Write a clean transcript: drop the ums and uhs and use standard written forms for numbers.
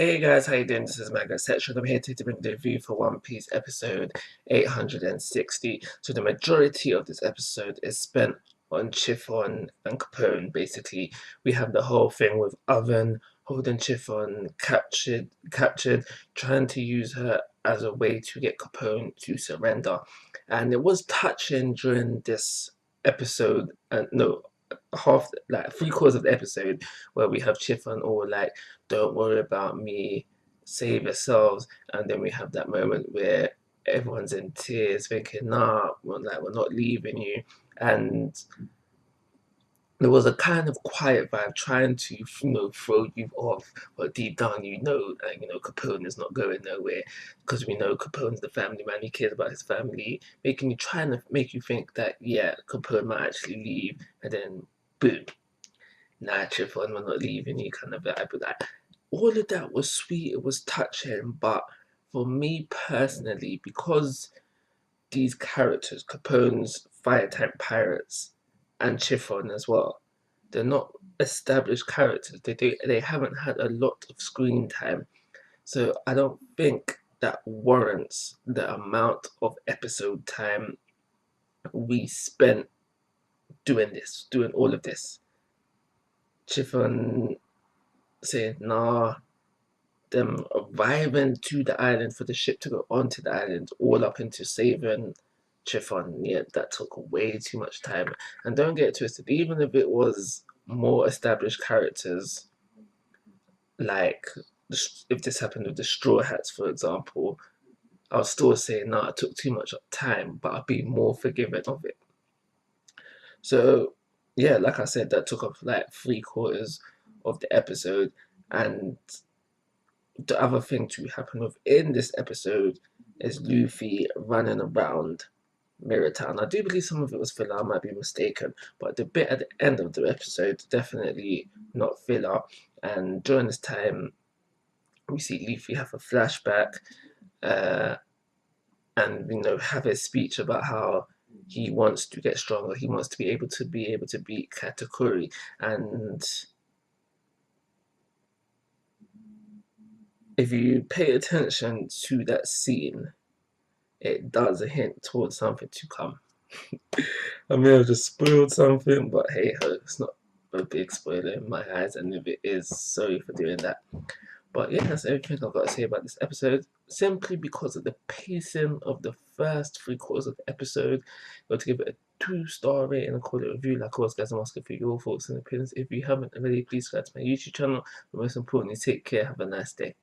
Hey guys, how you doing? This is Manga, etc. I'm here to bring the review for One Piece episode 860. So the majority of this episode is spent on Chiffon and Capone. Basically, we have the whole thing with Oven holding Chiffon captured, trying to use her as a way to get Capone to surrender. And it was touching during this episode, no, half, like 3/4 of the episode, where we have Chiffon all like, don't worry about me, save yourselves. And then we have that moment where everyone's in tears thinking, nah, we're not leaving you. And there was a kind of quiet vibe trying to, throw you off, but deep down, Capone is not going nowhere, because we know Capone's the family man. He cares about his family, trying to make you think that, yeah, Capone might actually leave, and then boom, nah, Chiffon, we're not leaving you, kind of vibe with that. All of that was sweet, it was touching, but for me personally, because these characters, Capone's fire type pirates and Chiffon as well, they're not established characters. They haven't had a lot of screen time. So I don't think that warrants the amount of episode time we spent doing all of this. Chiffon saying, nah, them arriving to the island for the ship to go onto the island, all up into saving Chiffon. Yeah, that took way too much time. And don't get it twisted, even if it was more established characters, like if this happened with the Straw Hats, for example, I'll still say, no, it took too much time, but I'll be more forgiving of it. So, yeah, like I said, that took up like 3/4 of the episode. And the other thing to happen within this episode is Luffy running around Mirror Town. I do believe some of it was filler, I might be mistaken, but the bit at the end of the episode, definitely not filler. And during this time, we see Luffy have a flashback, uh, and have his speech about how he wants to get stronger. He wants to be able to beat Katakuri. And if you pay attention to that scene, it does a hint towards something to come. I may have just spoiled something, but hey ho, it's not a big spoiler in my eyes, and if it is, sorry for doing that. But yeah, that's everything I've got to say about this episode. Simply because of the pacing of the first 3/4 of the episode, I'm going to give it a 2-star rating and call it a review. Like always, guys, I'm asking for your thoughts and opinions. If you haven't already, please subscribe to my YouTube channel. But most importantly, take care. Have a nice day.